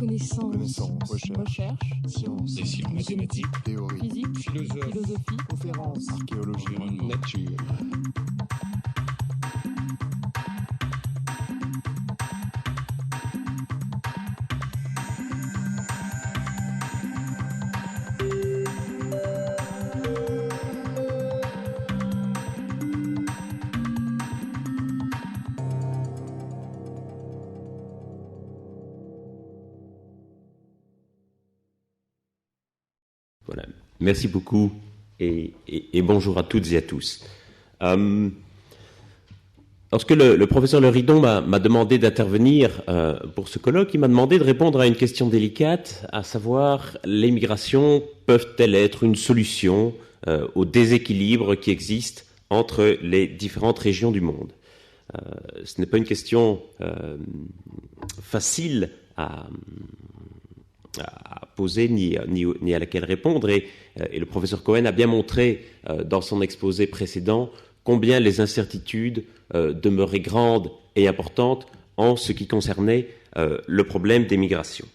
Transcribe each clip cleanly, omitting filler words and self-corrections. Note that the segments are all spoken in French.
Connaissance. Recherche. Sciences. Des sciences mathématiques. Théorie. Physique. Philosophie. Conférences. Archéologie. Environnement. Nature. Voilà. Merci beaucoup et bonjour à toutes et à tous. Lorsque le professeur Leridon m'a demandé d'intervenir pour ce colloque, il m'a demandé de répondre à une question délicate, à savoir les migrations peuvent-elles être une solution au déséquilibre qui existe entre les différentes régions du monde. Ce n'est pas une question facile à poser ni à laquelle répondre et le professeur Cohen a bien montré dans son exposé précédent combien les incertitudes demeuraient grandes et importantes en ce qui concernait le problème des migrations.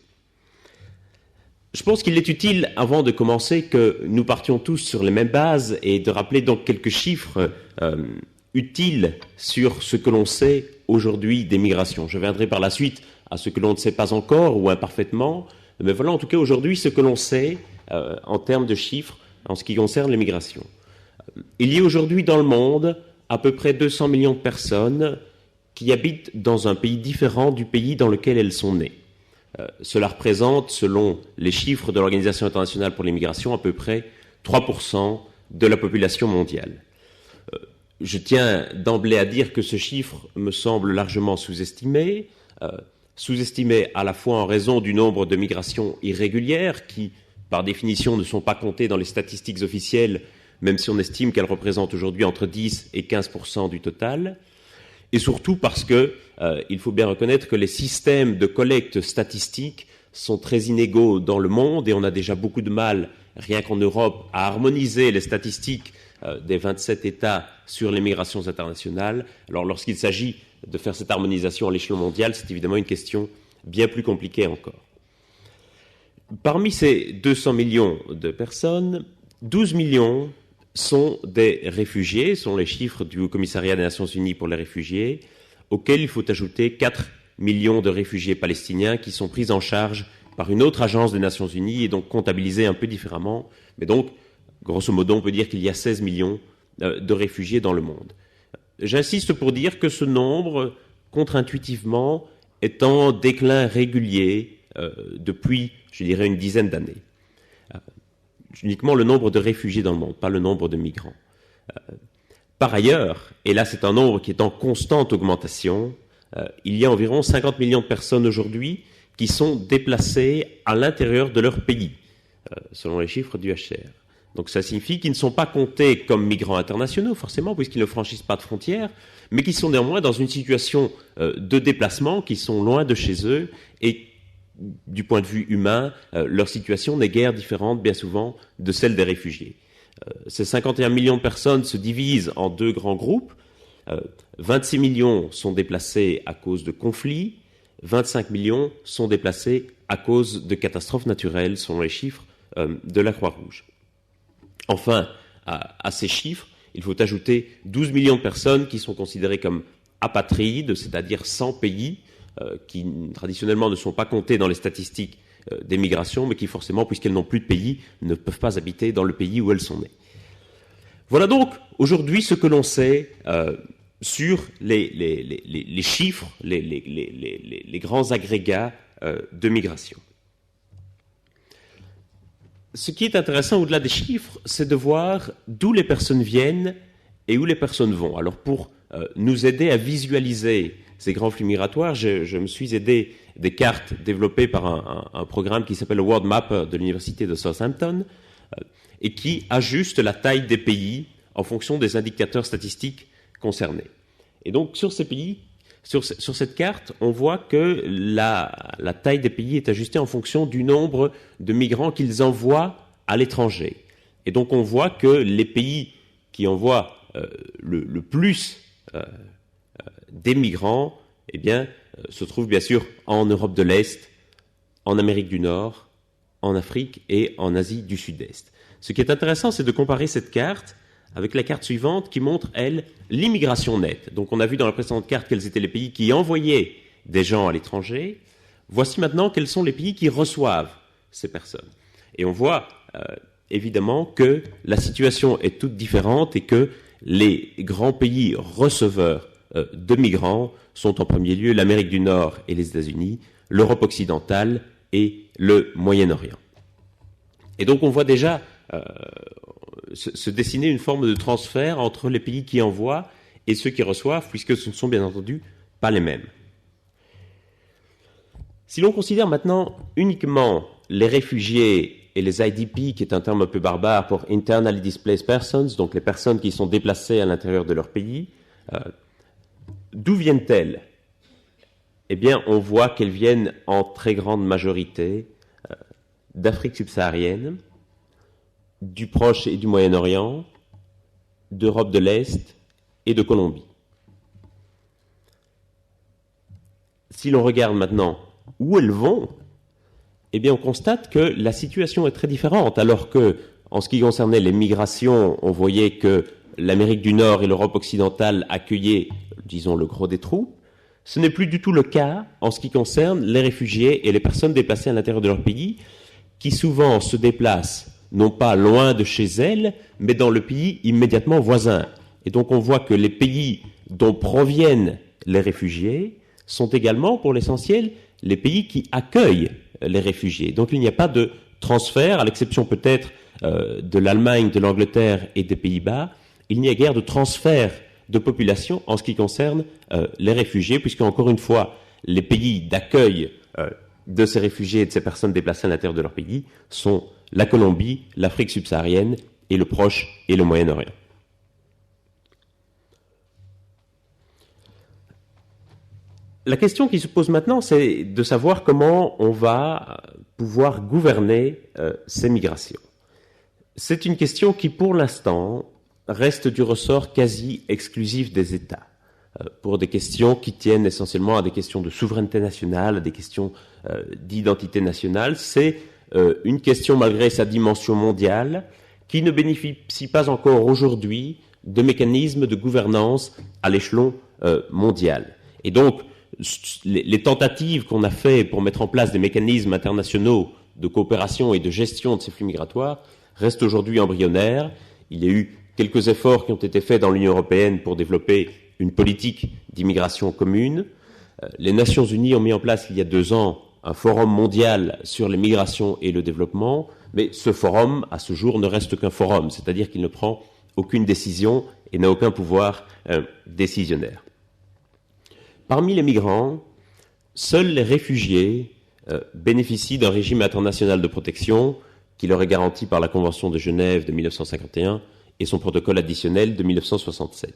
Je pense qu'il est utile, avant de commencer, que nous partions tous sur les mêmes bases et de rappeler donc quelques chiffres utiles sur ce que l'on sait aujourd'hui des migrations. Je viendrai par la suite à ce que l'on ne sait pas encore ou imparfaitement. Mais voilà en tout cas aujourd'hui ce que l'on sait en termes de chiffres en ce qui concerne les migrations. Il y a aujourd'hui dans le monde à peu près 200 millions de personnes qui habitent dans un pays différent du pays dans lequel elles sont nées. Cela représente, selon les chiffres de l'Organisation internationale pour les migrations, à peu près 3% de la population mondiale. Je tiens d'emblée à dire que ce chiffre me semble largement sous-estimé. Sous-estimé à la fois en raison du nombre de migrations irrégulières qui, par définition, ne sont pas comptées dans les statistiques officielles, même si on estime qu'elles représentent aujourd'hui entre 10 et 15% du total, et surtout parce que il faut bien reconnaître que les systèmes de collecte statistique sont très inégaux dans le monde et on a déjà beaucoup de mal, rien qu'en Europe, à harmoniser les statistiques des 27 États sur les migrations internationales. Alors lorsqu'il s'agit de faire cette harmonisation à l'échelon mondial, c'est évidemment une question bien plus compliquée encore. Parmi ces 200 millions de personnes, 12 millions sont des réfugiés, sont les chiffres du Haut Commissariat des Nations Unies pour les réfugiés, auxquels il faut ajouter 4 millions de réfugiés palestiniens qui sont pris en charge par une autre agence des Nations Unies et donc comptabilisés un peu différemment. Mais donc, grosso modo, on peut dire qu'il y a 16 millions de réfugiés dans le monde. J'insiste pour dire que ce nombre, contre-intuitivement, est en déclin régulier depuis, je dirais, une dizaine d'années. Uniquement le nombre de réfugiés dans le monde, pas le nombre de migrants. Par ailleurs, et là c'est un nombre qui est en constante augmentation, il y a environ 50 millions de personnes aujourd'hui qui sont déplacées à l'intérieur de leur pays, selon les chiffres du HCR. Donc ça signifie qu'ils ne sont pas comptés comme migrants internationaux, forcément, puisqu'ils ne franchissent pas de frontières, mais qui sont néanmoins dans une situation de déplacement, qui sont loin de chez eux, et du point de vue humain, leur situation n'est guère différente, bien souvent, de celle des réfugiés. Ces 51 millions de personnes se divisent en deux grands groupes. 26 millions sont déplacés à cause de conflits, 25 millions sont déplacés à cause de catastrophes naturelles, selon les chiffres de la Croix-Rouge. Enfin, à ces chiffres, il faut ajouter 12 millions de personnes qui sont considérées comme apatrides, c'est-à-dire sans pays, qui traditionnellement ne sont pas comptées dans les statistiques des migrations, mais qui forcément, puisqu'elles n'ont plus de pays, ne peuvent pas habiter dans le pays où elles sont nées. Voilà donc aujourd'hui ce que l'on sait sur les chiffres, les grands agrégats de migration. Ce qui est intéressant au-delà des chiffres, c'est de voir d'où les personnes viennent et où les personnes vont. Alors pour nous aider à visualiser ces grands flux migratoires, je me suis aidé des cartes développées par un programme qui s'appelle le World Mapper de l'Université de Southampton et qui ajuste la taille des pays en fonction des indicateurs statistiques concernés. Et donc sur ces pays, sur cette carte, on voit que la taille des pays est ajustée en fonction du nombre de migrants qu'ils envoient à l'étranger. Et donc on voit que les pays qui envoient le plus des migrants, eh bien, se trouvent bien sûr en Europe de l'Est, en Amérique du Nord, en Afrique et en Asie du Sud-Est. Ce qui est intéressant, c'est de comparer cette carte avec la carte suivante qui montre, elle, l'immigration nette. Donc on a vu dans la précédente carte quels étaient les pays qui envoyaient des gens à l'étranger. Voici maintenant quels sont les pays qui reçoivent ces personnes. Et on voit évidemment que la situation est toute différente et que les grands pays receveurs de migrants sont en premier lieu l'Amérique du Nord et les États-Unis, l'Europe occidentale et le Moyen-Orient. Et donc on voit déjà se dessiner une forme de transfert entre les pays qui envoient et ceux qui reçoivent, puisque ce ne sont bien entendu pas les mêmes. Si l'on considère maintenant uniquement les réfugiés et les IDP, qui est un terme un peu barbare pour Internally Displaced Persons, donc les personnes qui sont déplacées à l'intérieur de leur pays, d'où viennent-elles? Eh bien, on voit qu'elles viennent en très grande majorité d'Afrique subsaharienne, du Proche et du Moyen-Orient, d'Europe de l'Est et de Colombie. Si l'on regarde maintenant où elles vont, eh bien on constate que la situation est très différente, alors que, en ce qui concernait les migrations, on voyait que l'Amérique du Nord et l'Europe occidentale accueillaient, disons, le gros des troupes. Ce n'est plus du tout le cas en ce qui concerne les réfugiés et les personnes déplacées à l'intérieur de leur pays, qui souvent se déplacent non pas loin de chez elles, mais dans le pays immédiatement voisin. Et donc on voit que les pays dont proviennent les réfugiés sont également, pour l'essentiel, les pays qui accueillent les réfugiés. Donc il n'y a pas de transfert, à l'exception peut-être de l'Allemagne, de l'Angleterre et des Pays-Bas, il n'y a guère de transfert de population en ce qui concerne les réfugiés, puisque, encore une fois, les pays d'accueil de ces réfugiés et de ces personnes déplacées à l'intérieur de leur pays sont la Colombie, l'Afrique subsaharienne et le Proche et le Moyen-Orient. La question qui se pose maintenant, c'est de savoir comment on va pouvoir gouverner ces migrations. C'est une question qui, pour l'instant, reste du ressort quasi exclusif des États, pour des questions qui tiennent essentiellement à des questions de souveraineté nationale, à des questions d'identité nationale. C'est une question, malgré sa dimension mondiale, qui ne bénéficie pas encore aujourd'hui de mécanismes de gouvernance à l'échelon mondial. Et donc, les tentatives qu'on a faites pour mettre en place des mécanismes internationaux de coopération et de gestion de ces flux migratoires restent aujourd'hui embryonnaires. Il y a eu quelques efforts qui ont été faits dans l'Union européenne pour développer une politique d'immigration commune. Les Nations unies ont mis en place il y a 2 ans un forum mondial sur les migrations et le développement, mais ce forum, à ce jour, ne reste qu'un forum, c'est-à-dire qu'il ne prend aucune décision et n'a aucun pouvoir décisionnaire. Parmi les migrants, seuls les réfugiés bénéficient d'un régime international de protection qui leur est garanti par la Convention de Genève de 1951 et son protocole additionnel de 1967.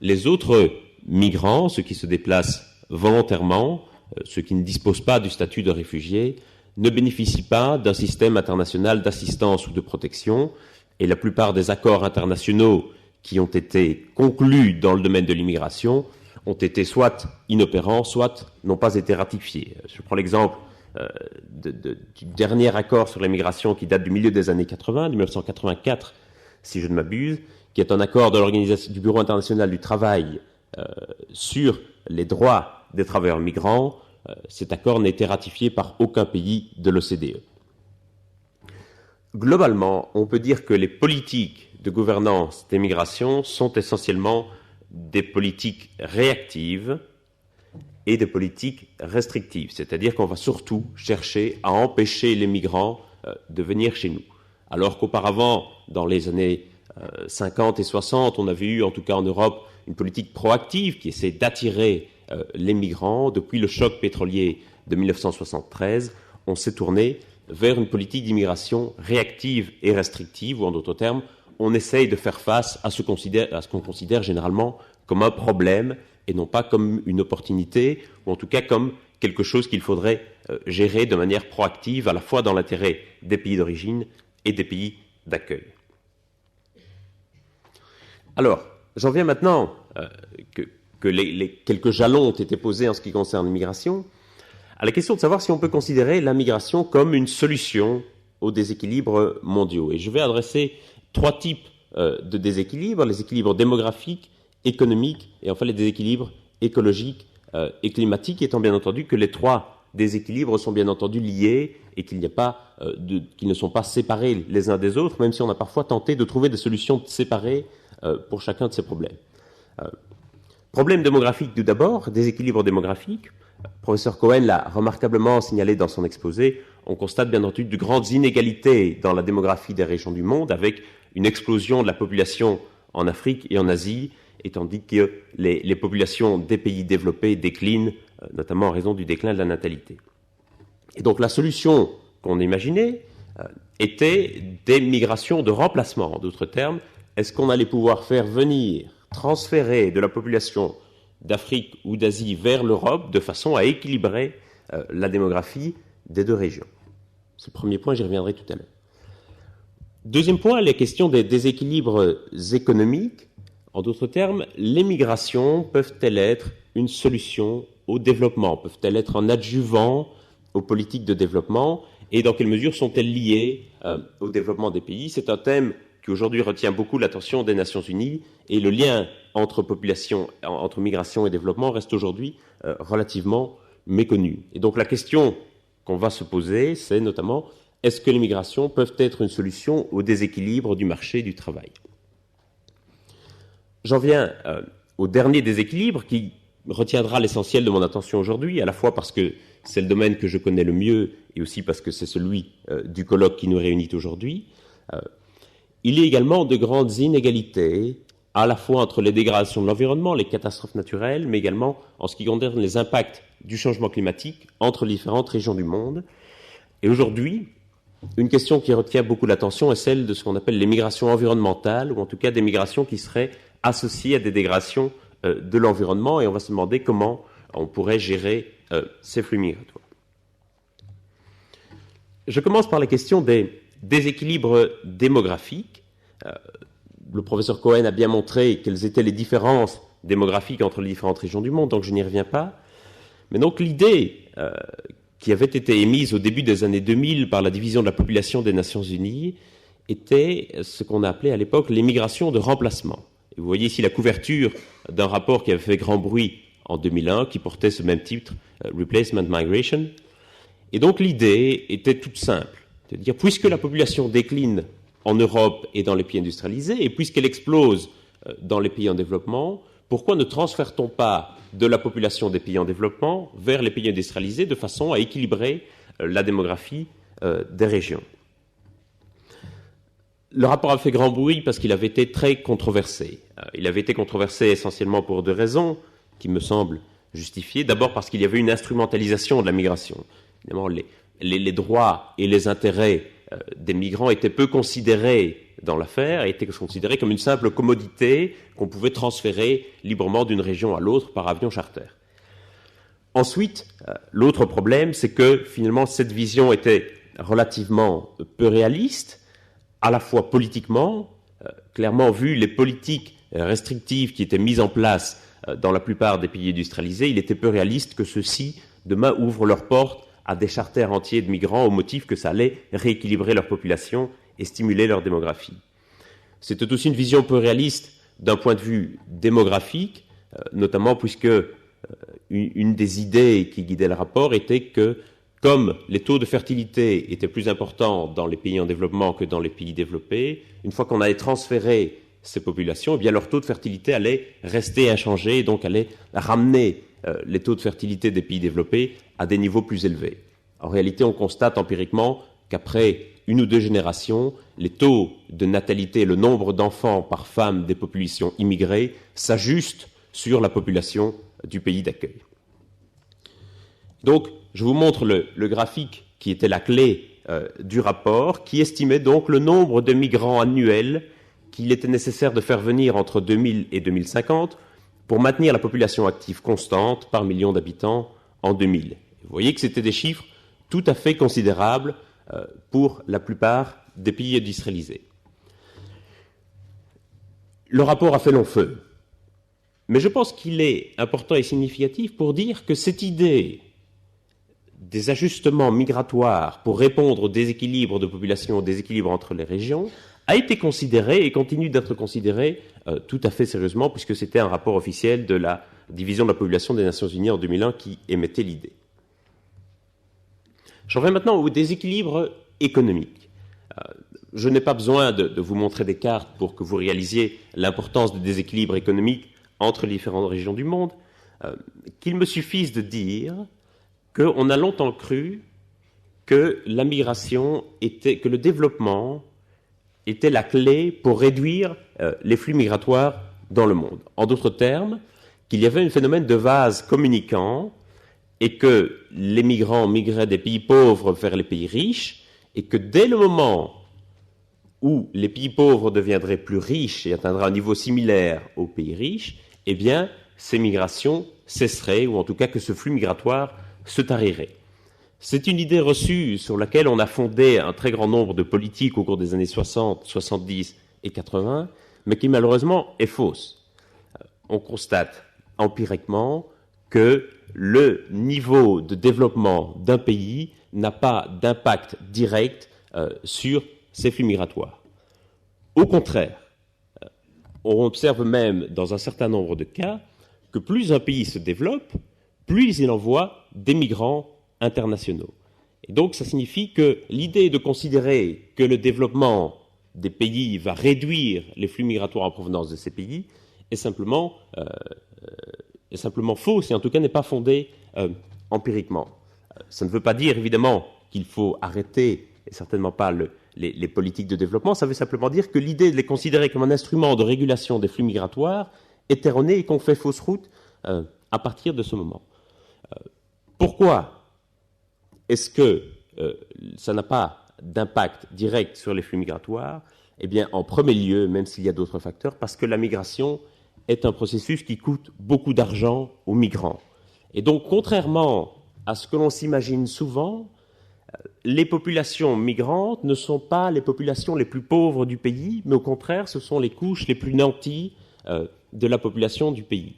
Les autres migrants, ceux qui se déplacent volontairement, ceux qui ne disposent pas du statut de réfugié, ne bénéficient pas d'un système international d'assistance ou de protection, et la plupart des accords internationaux qui ont été conclus dans le domaine de l'immigration ont été soit inopérants, soit n'ont pas été ratifiés. Je prends l'exemple du dernier accord sur l'immigration qui date du milieu des années 80, 1984, si je ne m'abuse, qui est un accord de l'Organisation du Bureau international du travail sur les droits des travailleurs migrants. Cet accord n'a été ratifié par aucun pays de l'OCDE. Globalement, on peut dire que les politiques de gouvernance des migrations sont essentiellement des politiques réactives et des politiques restrictives, c'est-à-dire qu'on va surtout chercher à empêcher les migrants de venir chez nous. Alors qu'auparavant, dans les années 50 et 60, on avait eu, en tout cas en Europe, une politique proactive qui essaie d'attirer les migrants. Depuis le choc pétrolier de 1973, on s'est tourné vers une politique d'immigration réactive et restrictive, ou en d'autres termes, on essaye de faire face à ce qu'on considère généralement comme un problème et non pas comme une opportunité, ou en tout cas comme quelque chose qu'il faudrait gérer de manière proactive, à la fois dans l'intérêt des pays d'origine et des pays d'accueil. Alors, j'en viens maintenant que les quelques jalons ont été posés en ce qui concerne l'immigration, à la question de savoir si on peut considérer la migration comme une solution aux déséquilibres mondiaux. Et je vais adresser 3 types de déséquilibres, les équilibres démographiques, économiques et enfin les déséquilibres écologiques et climatiques, étant bien entendu que les 3 déséquilibres sont bien entendu liés et qu'ils ne sont pas séparés les uns des autres, même si on a parfois tenté de trouver des solutions séparées pour chacun de ces problèmes. Problème démographique tout d'abord, déséquilibre démographique. Professeur Cohen l'a remarquablement signalé dans son exposé. On constate bien entendu de grandes inégalités dans la démographie des régions du monde, avec une explosion de la population en Afrique et en Asie, et tandis que les populations des pays développés déclinent, notamment en raison du déclin de la natalité. Et donc la solution qu'on imaginait était des migrations de remplacement. En d'autres termes, est-ce qu'on allait pouvoir faire venir, transférer de la population d'Afrique ou d'Asie vers l'Europe de façon à équilibrer la démographie des 2 régions? C'est le premier point, j'y reviendrai tout à l'heure. Deuxième point, les questions des déséquilibres économiques. En d'autres termes, les migrations peuvent-elles être une solution au développement? Peuvent-elles être un adjuvant aux politiques de développement? Et dans quelle mesure sont-elles liées au développement des pays? C'est un thème qui aujourd'hui retient beaucoup l'attention des Nations Unies, et le lien entre migration et développement reste aujourd'hui relativement méconnu. Et donc la question qu'on va se poser, c'est notamment, est-ce que les migrations peuvent être une solution au déséquilibre du marché du travail? J'en viens au dernier déséquilibre qui retiendra l'essentiel de mon attention aujourd'hui, à la fois parce que c'est le domaine que je connais le mieux et aussi parce que c'est celui du colloque qui nous réunit aujourd'hui. Il y a également de grandes inégalités, à la fois entre les dégradations de l'environnement, les catastrophes naturelles, mais également en ce qui concerne les impacts du changement climatique entre les différentes régions du monde. Et aujourd'hui, une question qui retient beaucoup l'attention est celle de ce qu'on appelle les migrations environnementales, ou en tout cas des migrations qui seraient associées à des dégradations de l'environnement, et on va se demander comment on pourrait gérer ces flux migratoires. Je commence par la question des déséquilibres démographiques. Le professeur Cohen a bien montré quelles étaient les différences démographiques entre les différentes régions du monde, donc je n'y reviens pas. Mais donc l'idée qui avait été émise au début des années 2000 par la division de la population des Nations Unies était ce qu'on a appelé à l'époque les migrations de remplacement. Et vous voyez ici la couverture d'un rapport qui avait fait grand bruit en 2001, qui portait ce même titre, Replacement Migration. Et donc l'idée était toute simple. C'est-à-dire, puisque la population décline en Europe et dans les pays industrialisés, et puisqu'elle explose dans les pays en développement, pourquoi ne transfère-t-on pas de la population des pays en développement vers les pays industrialisés de façon à équilibrer la démographie des régions? Le rapport a fait grand bruit parce qu'il avait été très controversé. Il avait été controversé essentiellement pour 2 raisons qui me semblent justifiées. D'abord parce qu'il y avait une instrumentalisation de la migration. Évidemment, les droits et les intérêts des migrants étaient peu considérés dans l'affaire, étaient considérés comme une simple commodité qu'on pouvait transférer librement d'une région à l'autre par avion charter. Ensuite, l'autre problème, c'est que finalement cette vision était relativement peu réaliste, à la fois politiquement, clairement vu les politiques restrictives qui étaient mises en place dans la plupart des pays industrialisés, il était peu réaliste que ceux-ci demain ouvrent leurs portes à des charters entiers de migrants au motif que ça allait rééquilibrer leur population et stimuler leur démographie. C'était aussi une vision peu réaliste d'un point de vue démographique, notamment puisque une des idées qui guidait le rapport était que, comme les taux de fertilité étaient plus importants dans les pays en développement que dans les pays développés, une fois qu'on allait transférer ces populations, eh bien leur taux de fertilité allait rester inchangé et donc allait ramener les taux de fertilité des pays développés à des niveaux plus élevés. En réalité, on constate empiriquement qu'après 1 ou 2 générations, les taux de natalité et le nombre d'enfants par femme des populations immigrées s'ajustent sur la population du pays d'accueil. Donc, je vous montre le graphique qui était la clé du rapport, qui estimait donc le nombre de migrants annuels qu'il était nécessaire de faire venir entre 2000 et 2050 pour maintenir la population active constante par million d'habitants en 2000. Vous voyez que c'était des chiffres tout à fait considérables pour la plupart des pays industrialisés. Le rapport a fait long feu, mais je pense qu'il est important et significatif pour dire que cette idée des ajustements migratoires pour répondre aux déséquilibres de population, aux déséquilibres entre les régions, a été considéré et continue d'être considéré tout à fait sérieusement, puisque c'était un rapport officiel de la division de la population des Nations Unies en 2001 qui émettait l'idée. J'en viens maintenant au déséquilibre économique. Je n'ai pas besoin de vous montrer des cartes pour que vous réalisiez l'importance des déséquilibres économiques entre les différentes régions du monde, qu'il me suffise de dire qu'on a longtemps cru que la migration que le développement était la clé pour réduire les flux migratoires dans le monde. En d'autres termes, qu'il y avait un phénomène de vase communicant et que les migrants migraient des pays pauvres vers les pays riches et que dès le moment où les pays pauvres deviendraient plus riches et atteindraient un niveau similaire aux pays riches, eh bien, ces migrations cesseraient, ou en tout cas que ce flux migratoire se tarirait. C'est une idée reçue sur laquelle on a fondé un très grand nombre de politiques au cours des années 60, 70 et 80, mais qui malheureusement est fausse. On constate empiriquement que le niveau de développement d'un pays n'a pas d'impact direct sur ces flux migratoires. Au contraire, on observe même dans un certain nombre de cas que plus un pays se développe, plus il envoie des migrants internationaux. Et donc ça signifie que l'idée de considérer que le développement des pays va réduire les flux migratoires en provenance de ces pays est simplement fausse et en tout cas n'est pas fondée empiriquement. Ça ne veut pas dire évidemment qu'il faut arrêter, et certainement pas les politiques de développement, ça veut simplement dire que l'idée de les considérer comme un instrument de régulation des flux migratoires est erronée et qu'on fait fausse route à partir de ce moment. Pourquoi est-ce que ça n'a pas d'impact direct sur les flux migratoires? Eh bien, en premier lieu, même s'il y a d'autres facteurs, parce que la migration est un processus qui coûte beaucoup d'argent aux migrants. Et donc, contrairement à ce que l'on s'imagine souvent, les populations migrantes ne sont pas les populations les plus pauvres du pays, mais au contraire, ce sont les couches les plus nanties de la population du pays.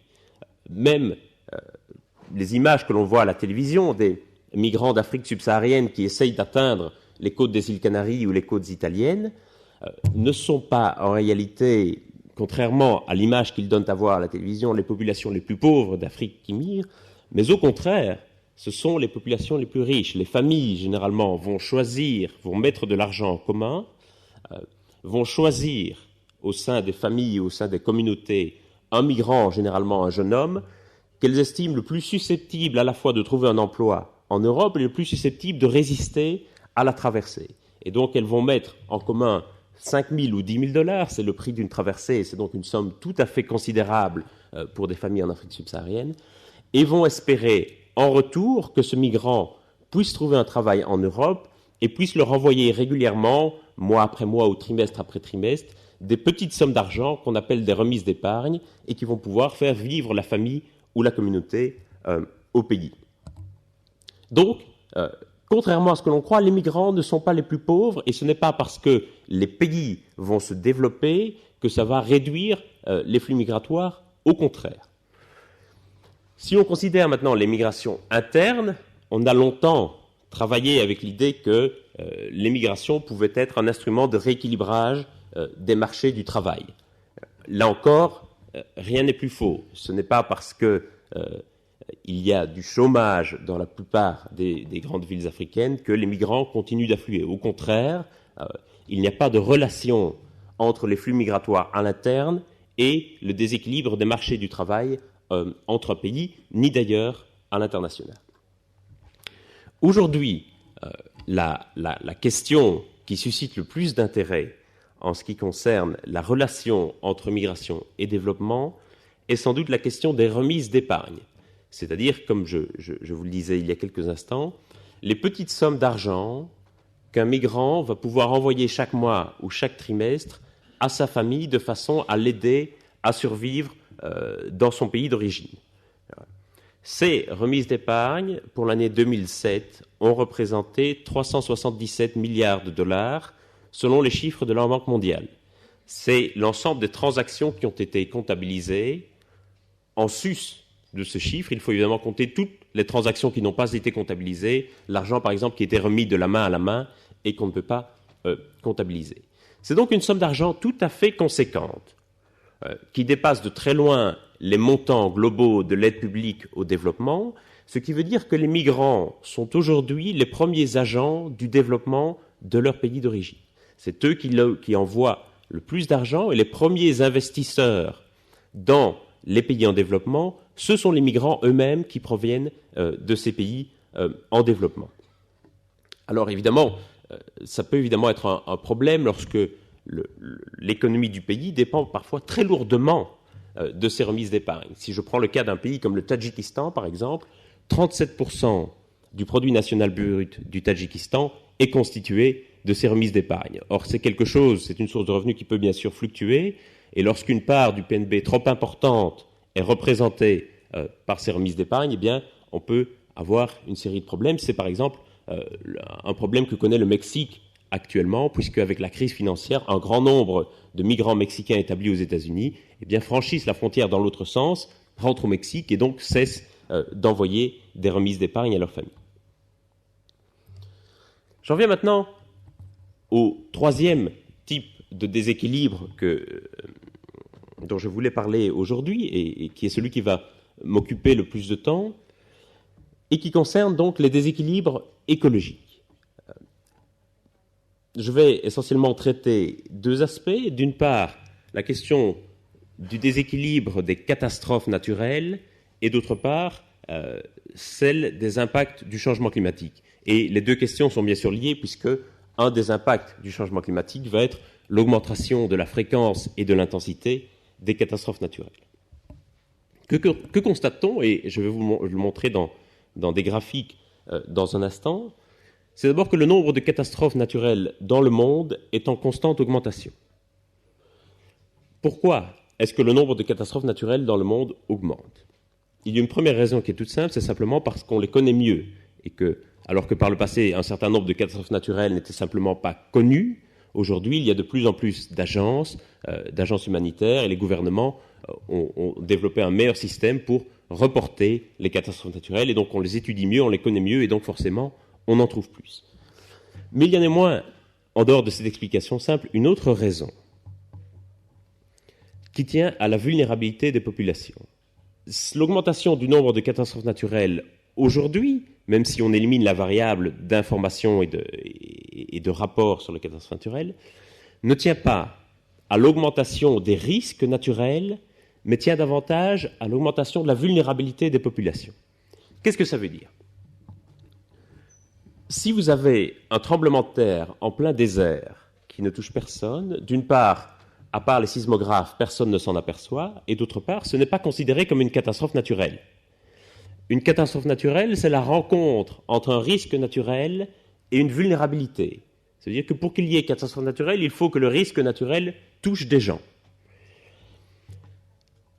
Même les images que l'on voit à la télévision des migrants d'Afrique subsaharienne qui essayent d'atteindre les côtes des îles Canaries ou les côtes italiennes ne sont pas en réalité, contrairement à l'image qu'ils donnent à voir à la télévision, les populations les plus pauvres d'Afrique qui migrent, mais au contraire, ce sont les populations les plus riches. Les familles, généralement, vont mettre de l'argent en commun, vont choisir au sein des familles, au sein des communautés, un migrant, généralement un jeune homme, qu'elles estiment le plus susceptible à la fois de trouver un emploi en Europe et le plus susceptible de résister à la traversée. Et donc, elles vont mettre en commun 5 000 ou 10 000 $, c'est le prix d'une traversée, et c'est donc une somme tout à fait considérable pour des familles en Afrique subsaharienne, et vont espérer en retour que ce migrant puisse trouver un travail en Europe et puisse leur envoyer régulièrement, mois après mois ou trimestre après trimestre, des petites sommes d'argent qu'on appelle des remises d'épargne et qui vont pouvoir faire vivre la famille ou la communauté au pays. Donc, contrairement à ce que l'on croit, les migrants ne sont pas les plus pauvres et ce n'est pas parce que les pays vont se développer que ça va réduire les flux migratoires, au contraire. Si on considère maintenant les migrations internes, on a longtemps travaillé avec l'idée que les migrations pouvaient être un instrument de rééquilibrage des marchés du travail. Là encore, rien n'est plus faux. Ce n'est pas parce que il y a du chômage dans la plupart des grandes villes africaines que les migrants continuent d'affluer. Au contraire, il n'y a pas de relation entre les flux migratoires à l'interne et le déséquilibre des marchés du travail entre pays, ni d'ailleurs à l'international. Aujourd'hui, la question qui suscite le plus d'intérêt en ce qui concerne la relation entre migration et développement est sans doute la question des remises d'épargne. C'est-à-dire, comme je vous le disais il y a quelques instants, les petites sommes d'argent qu'un migrant va pouvoir envoyer chaque mois ou chaque trimestre à sa famille de façon à l'aider à survivre dans son pays d'origine. Ces remises d'épargne, pour l'année 2007, ont représenté 377 milliards $, selon les chiffres de la Banque mondiale. C'est l'ensemble des transactions qui ont été comptabilisées. En sus de ce chiffre, il faut évidemment compter toutes les transactions qui n'ont pas été comptabilisées, l'argent par exemple qui était remis de la main à la main et qu'on ne peut pas comptabiliser. C'est donc une somme d'argent tout à fait conséquente qui dépasse de très loin les montants globaux de l'aide publique au développement, ce qui veut dire que les migrants sont aujourd'hui les premiers agents du développement de leur pays d'origine. C'est eux qui envoient le plus d'argent et les premiers investisseurs dans les pays en développement, ce sont les migrants eux-mêmes qui proviennent de ces pays en développement. Alors évidemment, ça peut évidemment être un problème lorsque l'économie du pays dépend parfois très lourdement de ces remises d'épargne. Si je prends le cas d'un pays comme le Tadjikistan, par exemple, 37% du produit national brut du Tadjikistan est constitué de ces remises d'épargne. Or, c'est une source de revenus qui peut bien sûr fluctuer, et lorsqu'une part du PNB trop importante est représentée par ces remises d'épargne, eh bien, on peut avoir une série de problèmes. C'est par exemple un problème que connaît le Mexique actuellement, puisque avec la crise financière, un grand nombre de migrants mexicains établis aux États-Unis eh bien, franchissent la frontière dans l'autre sens, rentrent au Mexique et donc cessent d'envoyer des remises d'épargne à leur famille. J'en viens maintenant au troisième type de déséquilibre dont je voulais parler aujourd'hui et qui est celui qui va m'occuper le plus de temps et qui concerne donc les déséquilibres écologiques. Je vais essentiellement traiter deux aspects. D'une part, la question du déséquilibre des catastrophes naturelles et d'autre part, celle des impacts du changement climatique. Et les deux questions sont bien sûr liées puisque un des impacts du changement climatique va être l'augmentation de la fréquence et de l'intensité des catastrophes naturelles. Que constate-t-on? Et je vais vous le montrer dans des graphiques dans un instant. C'est d'abord que le nombre de catastrophes naturelles dans le monde est en constante augmentation. Pourquoi est-ce que le nombre de catastrophes naturelles dans le monde augmente? Il y a une première raison qui est toute simple, c'est simplement parce qu'on les connaît mieux. Et que, alors que par le passé, un certain nombre de catastrophes naturelles n'étaient simplement pas connues, aujourd'hui, il y a de plus en plus d'agences humanitaires, et les gouvernements ont développé un meilleur système pour reporter les catastrophes naturelles. Et donc, on les étudie mieux, on les connaît mieux, et donc forcément, on en trouve plus. Mais il y en a moins, en dehors de cette explication simple, une autre raison qui tient à la vulnérabilité des populations. L'augmentation du nombre de catastrophes naturelles aujourd'hui, même si on élimine la variable d'information et de rapport sur les catastrophes naturelles, ne tient pas à l'augmentation des risques naturels, mais tient davantage à l'augmentation de la vulnérabilité des populations. Qu'est-ce que ça veut dire? Si vous avez un tremblement de terre en plein désert qui ne touche personne, d'une part, à part les sismographes, personne ne s'en aperçoit, et d'autre part, ce n'est pas considéré comme une catastrophe naturelle. Une catastrophe naturelle, c'est la rencontre entre un risque naturel et une vulnérabilité. C'est-à-dire que pour qu'il y ait catastrophe naturelle, il faut que le risque naturel touche des gens.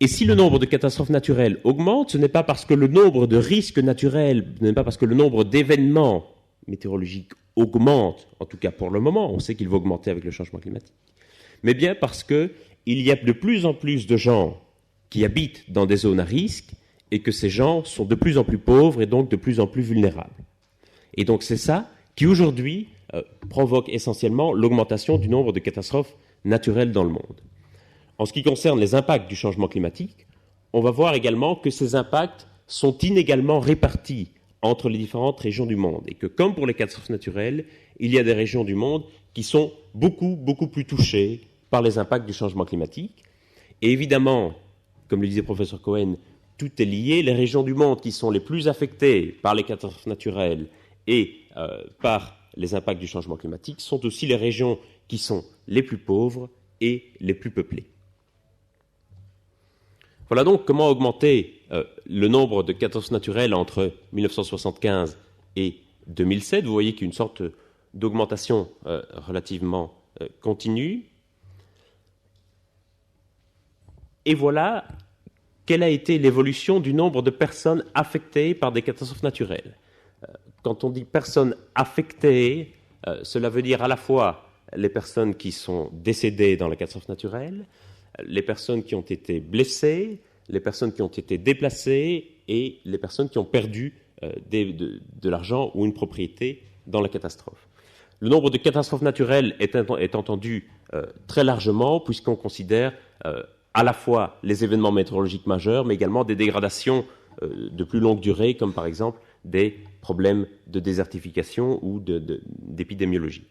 Et si le nombre de catastrophes naturelles augmente, ce n'est pas parce que le nombre de risques naturels, ce n'est pas parce que le nombre d'événements météorologiques augmente, en tout cas pour le moment, on sait qu'il va augmenter avec le changement climatique, mais bien parce qu'il y a de plus en plus de gens qui habitent dans des zones à risque et que ces gens sont de plus en plus pauvres et donc de plus en plus vulnérables. Et donc c'est ça qui aujourd'hui provoque essentiellement l'augmentation du nombre de catastrophes naturelles dans le monde. En ce qui concerne les impacts du changement climatique, on va voir également que ces impacts sont inégalement répartis entre les différentes régions du monde et que, comme pour les catastrophes naturelles, il y a des régions du monde qui sont beaucoup plus touchées par les impacts du changement climatique. Et évidemment, comme le disait le professeur Cohen, tout est lié. Les régions du monde qui sont les plus affectées par les catastrophes naturelles et par les impacts du changement climatique sont aussi les régions qui sont les plus pauvres et les plus peuplées. Voilà donc comment augmenter le nombre de catastrophes naturelles entre 1975 et 2007. Vous voyez qu'il y a une sorte d'augmentation relativement continue. Et voilà quelle a été l'évolution du nombre de personnes affectées par des catastrophes naturelles. Quand on dit personnes affectées, cela veut dire à la fois les personnes qui sont décédées dans la catastrophe naturelle, les personnes qui ont été blessées, les personnes qui ont été déplacées et les personnes qui ont perdu de l'argent ou une propriété dans la catastrophe. Le nombre de catastrophes naturelles est entendu très largement, puisqu'on considère à la fois les événements météorologiques majeurs, mais également des dégradations de plus longue durée, comme par exemple des problèmes de désertification ou d'épidémiologie.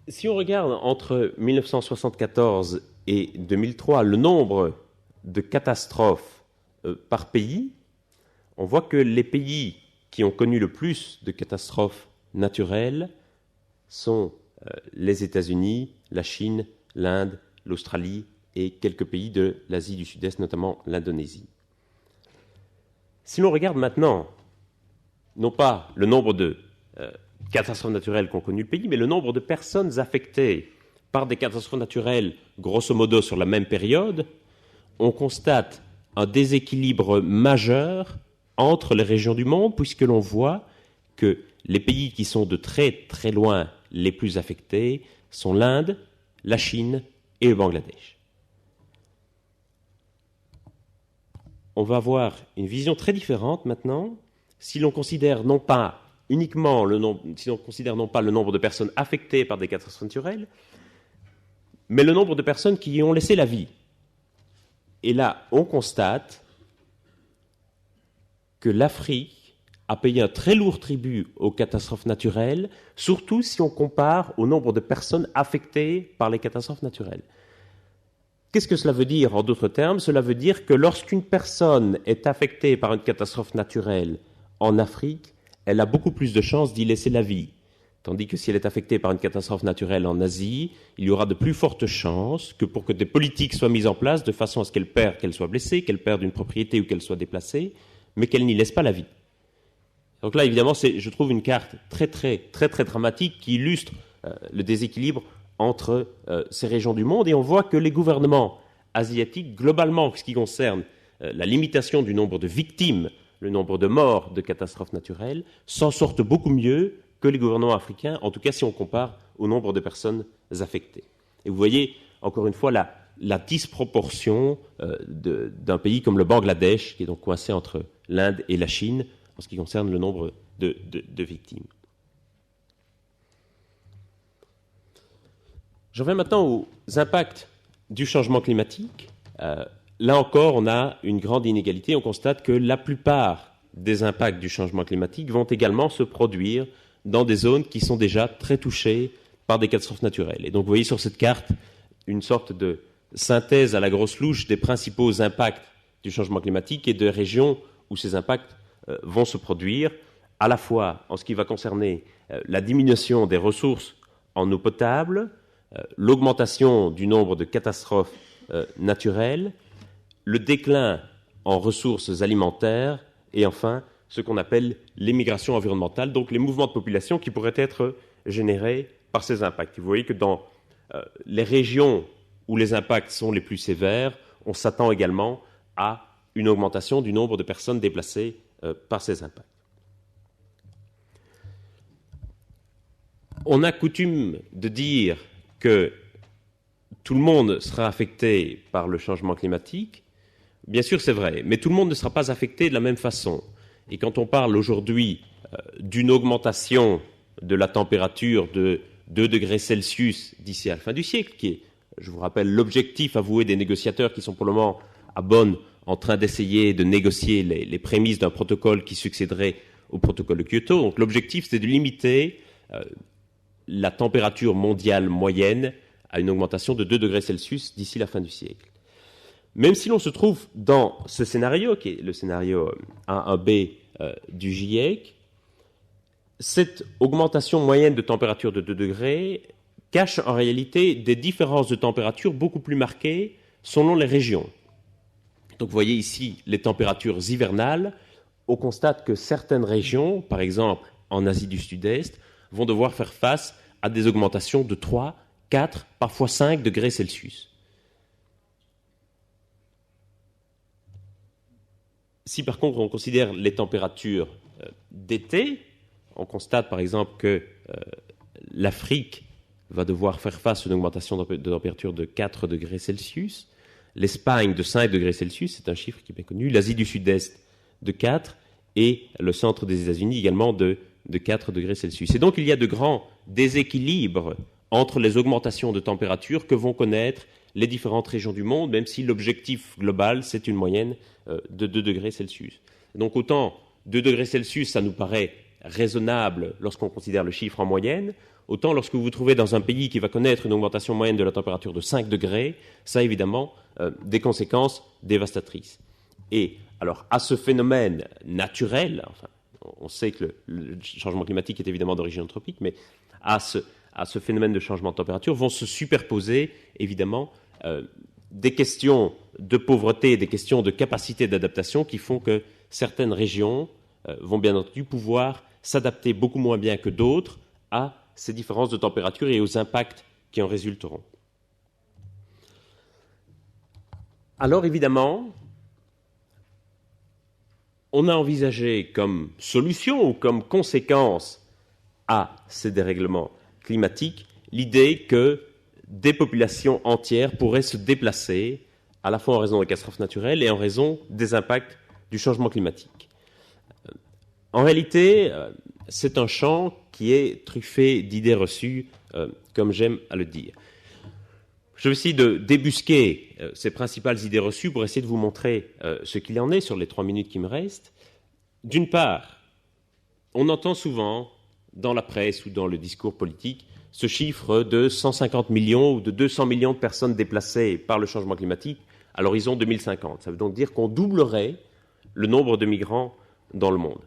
Si on regarde entre 1974 et 2003 le nombre de catastrophes par pays, on voit que les pays qui ont connu le plus de catastrophes naturelles sont les États-Unis, la Chine, l'Inde, l'Australie et quelques pays de l'Asie du Sud-Est, notamment l'Indonésie. Si l'on regarde maintenant, non pas le nombre de catastrophes naturelles qu'ont connu le pays, mais le nombre de personnes affectées par des catastrophes naturelles, grosso modo sur la même période, on constate un déséquilibre majeur entre les régions du monde, puisque l'on voit que les pays qui sont de très très loin les plus affectés sont l'Inde, la Chine et le Bangladesh. On va avoir une vision très différente maintenant si l'on considère non pas uniquement le nombre de personnes affectées par des catastrophes naturelles, mais le nombre de personnes qui y ont laissé la vie. Et là, on constate que l'Afrique a payé un très lourd tribut aux catastrophes naturelles, surtout si on compare au nombre de personnes affectées par les catastrophes naturelles. Qu'est-ce que cela veut dire en d'autres termes? Cela veut dire que lorsqu'une personne est affectée par une catastrophe naturelle en Afrique, elle a beaucoup plus de chances d'y laisser la vie. Tandis que si elle est affectée par une catastrophe naturelle en Asie, il y aura de plus fortes chances que pour que des politiques soient mises en place de façon à ce qu'elle soit blessée, qu'elle perde une propriété ou qu'elle soit déplacée, mais qu'elle n'y laisse pas la vie. Donc là, évidemment, je trouve une carte très dramatique qui illustre le déséquilibre entre ces régions du monde. Et on voit que les gouvernements asiatiques, globalement, en ce qui concerne la limitation du nombre de victimes, le nombre de morts de catastrophes naturelles, s'en sortent beaucoup mieux que les gouvernements africains, en tout cas si on compare au nombre de personnes affectées. Et vous voyez, encore une fois, la disproportion d'un pays comme le Bangladesh, qui est donc coincé entre l'Inde et la Chine, en ce qui concerne le nombre de victimes. J'en viens maintenant aux impacts du changement climatique. Là encore, on a une grande inégalité. On constate que la plupart des impacts du changement climatique vont également se produire dans des zones qui sont déjà très touchées par des catastrophes naturelles. Et donc, vous voyez sur cette carte une sorte de synthèse à la grosse louche des principaux impacts du changement climatique et de régions où ces impacts vont se produire, à la fois en ce qui va concerner la diminution des ressources en eau potable, l'augmentation du nombre de catastrophes naturelles, le déclin en ressources alimentaires et enfin ce qu'on appelle l'émigration environnementale, donc les mouvements de population qui pourraient être générés par ces impacts. Vous voyez que dans les régions où les impacts sont les plus sévères, on s'attend également à une augmentation du nombre de personnes déplacées par ces impacts. On a coutume de dire que tout le monde sera affecté par le changement climatique. Bien sûr, c'est vrai, mais tout le monde ne sera pas affecté de la même façon. Et quand on parle aujourd'hui d'une augmentation de la température de 2 degrés Celsius d'ici à la fin du siècle, qui est, je vous rappelle, l'objectif avoué des négociateurs qui sont pour le moment à Bonn en train d'essayer de négocier les prémices d'un protocole qui succéderait au protocole de Kyoto. Donc l'objectif, c'est de limiter la température mondiale moyenne à une augmentation de 2 degrés Celsius d'ici la fin du siècle. Même si l'on se trouve dans ce scénario, qui est le scénario A1B du GIEC, cette augmentation moyenne de température de 2 degrés cache en réalité des différences de température beaucoup plus marquées selon les régions. Donc vous voyez ici les températures hivernales. On constate que certaines régions, par exemple en Asie du Sud-Est, vont devoir faire face à des augmentations de 3, 4, parfois 5 degrés Celsius. Si par contre on considère les températures d'été, on constate par exemple que l'Afrique va devoir faire face à une augmentation de température de 4 degrés Celsius, l'Espagne de 5 degrés Celsius, c'est un chiffre qui est bien connu, l'Asie du Sud-Est de 4 et le centre des États-Unis également de 4 degrés Celsius. Et donc il y a de grands déséquilibres entre les augmentations de température que vont connaître les différentes régions du monde, même si l'objectif global, c'est une moyenne de 2 degrés Celsius. Donc autant 2 degrés Celsius, ça nous paraît raisonnable lorsqu'on considère le chiffre en moyenne, autant lorsque vous vous trouvez dans un pays qui va connaître une augmentation moyenne de la température de 5 degrés, ça a évidemment des conséquences dévastatrices. Et alors, à ce phénomène naturel, enfin, on sait que le changement climatique est évidemment d'origine anthropique, mais à ce phénomène de changement de température vont se superposer, évidemment, des questions de pauvreté, des questions de capacité d'adaptation qui font que certaines régions vont bien entendu pouvoir s'adapter beaucoup moins bien que d'autres à ces différences de température et aux impacts qui en résulteront. Alors évidemment, on a envisagé comme solution ou comme conséquence à ces dérèglements climatiques l'idée que des populations entières pourraient se déplacer à la fois en raison des catastrophes naturelles et en raison des impacts du changement climatique. En réalité, c'est un champ qui est truffé d'idées reçues, comme j'aime à le dire. Je vais essayer de débusquer ces principales idées reçues pour essayer de vous montrer ce qu'il en est sur les 3 minutes qui me restent. D'une part, on entend souvent dans la presse ou dans le discours politique ce chiffre de 150 millions ou de 200 millions de personnes déplacées par le changement climatique à l'horizon 2050. Ça veut donc dire qu'on doublerait le nombre de migrants dans le monde.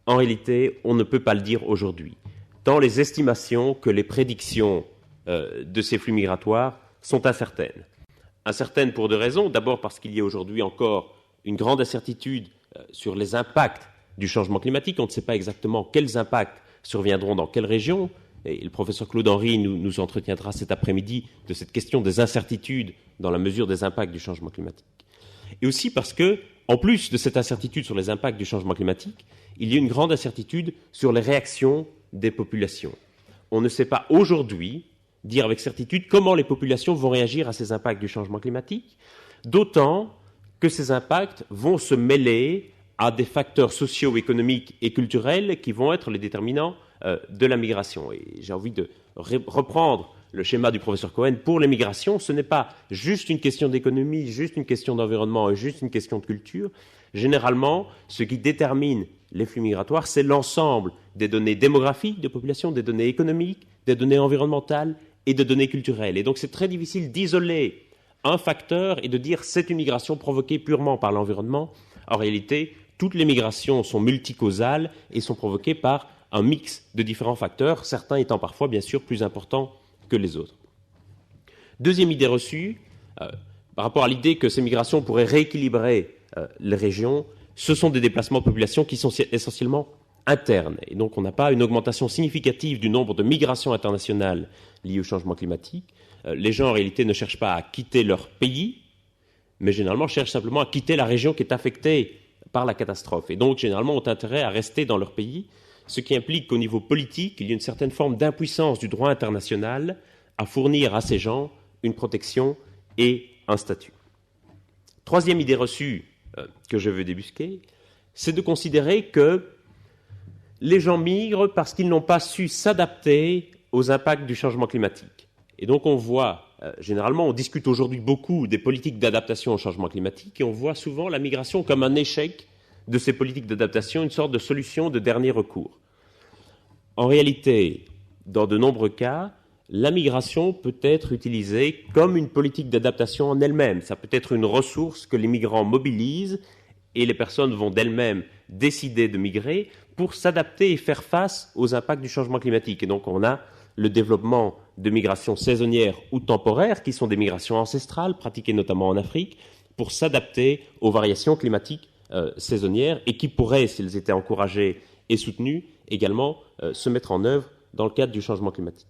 En réalité, on ne peut pas le dire aujourd'hui, tant les estimations que les prédictions de ces flux migratoires sont incertaines. Incertaines pour 2 raisons. D'abord parce qu'il y a aujourd'hui encore une grande incertitude sur les impacts du changement climatique. On ne sait pas exactement quels impacts surviendront dans quelles régions. Et le professeur Claude Henry nous entretiendra cet après-midi de cette question des incertitudes dans la mesure des impacts du changement climatique. Et aussi parce que, en plus de cette incertitude sur les impacts du changement climatique, il y a une grande incertitude sur les réactions des populations. On ne sait pas aujourd'hui dire avec certitude comment les populations vont réagir à ces impacts du changement climatique, d'autant que ces impacts vont se mêler à des facteurs socio-économiques et culturels qui vont être les déterminants de la migration. Et j'ai envie de reprendre le schéma du professeur Cohen. Pour les migrations, ce n'est pas juste une question d'économie, juste une question d'environnement et juste une question de culture. Généralement, ce qui détermine les flux migratoires, c'est l'ensemble des données démographiques de population, des données économiques, des données environnementales et des données culturelles. Et donc c'est très difficile d'isoler un facteur et de dire c'est une migration provoquée purement par l'environnement. En réalité, toutes les migrations sont multicausales et sont provoquées par un mix de différents facteurs, certains étant parfois, bien sûr, plus importants que les autres. Deuxième idée reçue, par rapport à l'idée que ces migrations pourraient rééquilibrer les régions, ce sont des déplacements de population qui sont essentiellement internes. Et donc on n'a pas une augmentation significative du nombre de migrations internationales liées au changement climatique. Les gens, en réalité, ne cherchent pas à quitter leur pays, mais généralement cherchent simplement à quitter la région qui est affectée par la catastrophe. Et donc, généralement, ont intérêt à rester dans leur pays, ce qui implique qu'au niveau politique, il y a une certaine forme d'impuissance du droit international à fournir à ces gens une protection et un statut. Troisième idée reçue que je veux débusquer, c'est de considérer que les gens migrent parce qu'ils n'ont pas su s'adapter aux impacts du changement climatique. Et donc on voit, généralement, on discute aujourd'hui beaucoup des politiques d'adaptation au changement climatique et on voit souvent la migration comme un échec de ces politiques d'adaptation, une sorte de solution de dernier recours. En réalité, dans de nombreux cas, la migration peut être utilisée comme une politique d'adaptation en elle-même. Ça peut être une ressource que les migrants mobilisent et les personnes vont d'elles-mêmes décider de migrer pour s'adapter et faire face aux impacts du changement climatique. Et donc on a le développement de migrations saisonnières ou temporaires, qui sont des migrations ancestrales, pratiquées notamment en Afrique, pour s'adapter aux variations climatiques saisonnières et qui pourraient, s'ils étaient encouragés et soutenus, également se mettre en œuvre dans le cadre du changement climatique.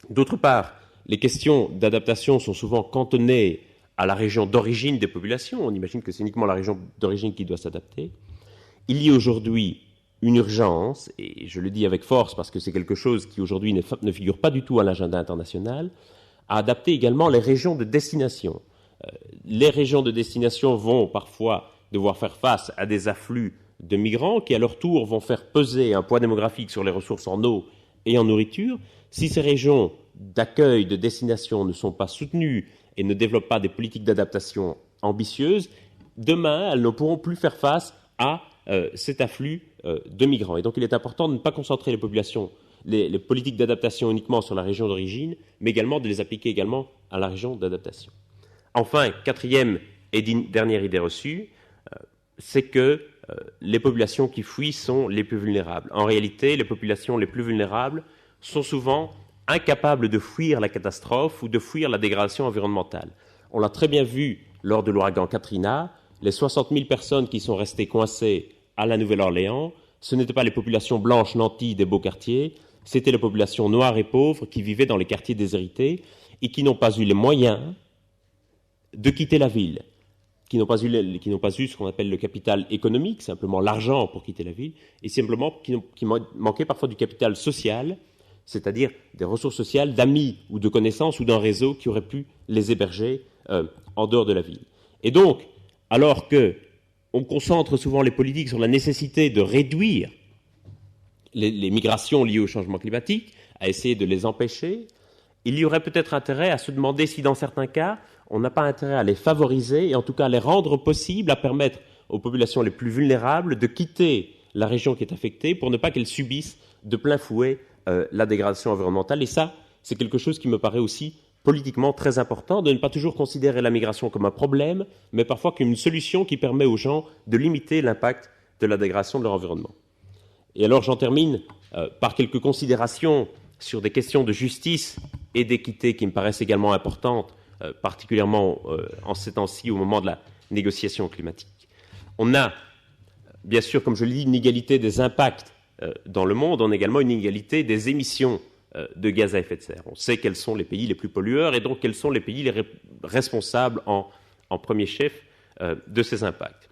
D'autre part, les questions d'adaptation sont souvent cantonnées à la région d'origine des populations. On imagine que c'est uniquement la région d'origine qui doit s'adapter. Il y a aujourd'hui une urgence, et je le dis avec force parce que c'est quelque chose qui aujourd'hui ne figure pas du tout à l'agenda international, à adapter également les régions de destination. Les régions de destination vont parfois devoir faire face à des afflux de migrants qui, à leur tour, vont faire peser un poids démographique sur les ressources en eau et en nourriture. Si ces régions d'accueil, de destination ne sont pas soutenues et ne développent pas des politiques d'adaptation ambitieuses, demain, elles ne pourront plus faire face à cet afflux de migrants. Et donc, il est important de ne pas concentrer les politiques d'adaptation uniquement sur la région d'origine, mais également de les appliquer également à la région d'adaptation. Enfin, quatrième et dernière idée reçue, c'est que les populations qui fuient sont les plus vulnérables. En réalité, les populations les plus vulnérables sont souvent incapables de fuir la catastrophe ou de fuir la dégradation environnementale. On l'a très bien vu lors de l'ouragan Katrina, les 60 000 personnes qui sont restées coincées à la Nouvelle-Orléans, ce n'étaient pas les populations blanches nanties des beaux quartiers, c'était les populations noires et pauvres qui vivaient dans les quartiers déshérités et qui n'ont pas eu les moyens de quitter la ville, qui n'ont pas eu ce qu'on appelle le capital économique, simplement l'argent pour quitter la ville, et simplement qui manquaient parfois du capital social, c'est-à-dire des ressources sociales, d'amis ou de connaissances ou d'un réseau qui aurait pu les héberger en dehors de la ville. Et donc, alors qu'on concentre souvent les politiques sur la nécessité de réduire les migrations liées au changement climatique, à essayer de les empêcher, il y aurait peut-être intérêt à se demander si, dans certains cas, on n'a pas intérêt à les favoriser et en tout cas à les rendre possibles, à permettre aux populations les plus vulnérables de quitter la région qui est affectée pour ne pas qu'elles subissent de plein fouet la dégradation environnementale. Et ça, c'est quelque chose qui me paraît aussi politiquement très important, de ne pas toujours considérer la migration comme un problème, mais parfois comme une solution qui permet aux gens de limiter l'impact de la dégradation de leur environnement. Et alors j'en termine par quelques considérations sur des questions de justice et d'équité qui me paraissent également importantes, particulièrement en ces temps-ci au moment de la négociation climatique. On a, bien sûr, comme je l'ai dit, une égalité des impacts dans le monde, on a également une égalité des émissions de gaz à effet de serre. On sait quels sont les pays les plus pollueurs et donc quels sont les pays les responsables en premier chef de ces impacts.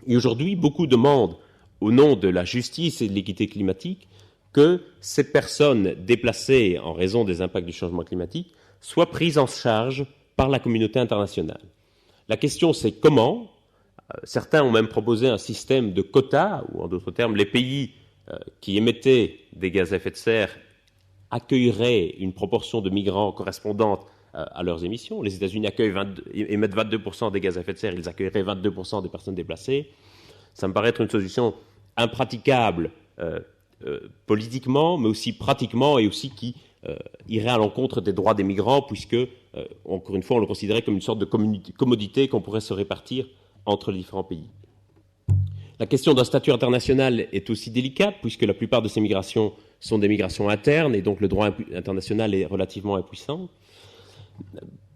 Et aujourd'hui, beaucoup demandent, au nom de la justice et de l'équité climatique, que ces personnes déplacées en raison des impacts du changement climatique soient prises en charge par la communauté internationale. La question, c'est comment. Certains ont même proposé un système de quotas, ou en d'autres termes, les pays qui émettaient des gaz à effet de serre accueilleraient une proportion de migrants correspondante à leurs émissions. Les États-Unis émettent 22% des gaz à effet de serre, ils accueilleraient 22% des personnes déplacées. Ça me paraît être une solution impraticable politiquement, mais aussi pratiquement, et aussi qui irait à l'encontre des droits des migrants, puisque, encore une fois, on le considérait comme une sorte de commodité qu'on pourrait se répartir entre les différents pays. La question d'un statut international est aussi délicate, puisque la plupart de ces migrations sont des migrations internes, et donc le droit international est relativement impuissant.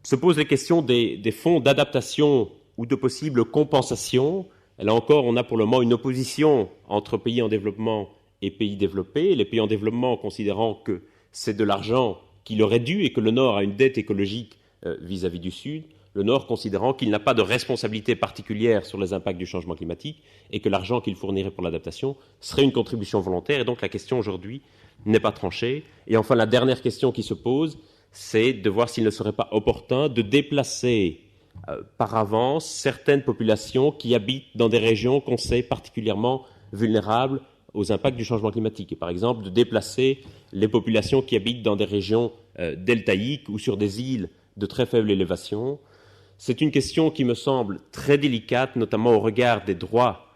Se posent les questions des fonds d'adaptation ou de possibles compensations. Là encore, on a pour le moment une opposition entre pays en développement et pays développés. Les pays en développement considérant que c'est de l'argent qui leur est dû et que le Nord a une dette écologique vis-à-vis du Sud. Le Nord considérant qu'il n'a pas de responsabilité particulière sur les impacts du changement climatique et que l'argent qu'il fournirait pour l'adaptation serait une contribution volontaire. Et donc la question aujourd'hui n'est pas tranchée. Et enfin, la dernière question qui se pose, c'est de voir s'il ne serait pas opportun de déplacer par avance certaines populations qui habitent dans des régions qu'on sait particulièrement vulnérables aux impacts du changement climatique. Et par exemple, de déplacer les populations qui habitent dans des régions deltaïques ou sur des îles de très faible élévation. C'est une question qui me semble très délicate, notamment au regard des droits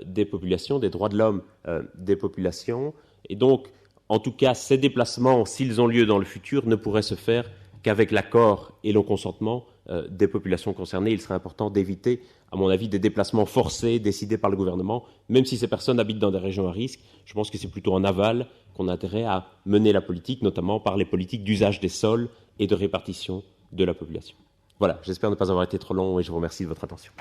des populations, des droits de l'homme des populations. Et donc, en tout cas, ces déplacements, s'ils ont lieu dans le futur, ne pourraient se faire qu'avec l'accord et le consentement des populations concernées. Il serait important d'éviter, à mon avis, des déplacements forcés décidés par le gouvernement, même si ces personnes habitent dans des régions à risque. Je pense que c'est plutôt en aval qu'on a intérêt à mener la politique, notamment par les politiques d'usage des sols et de répartition de la population. Voilà, j'espère ne pas avoir été trop long et je vous remercie de votre attention.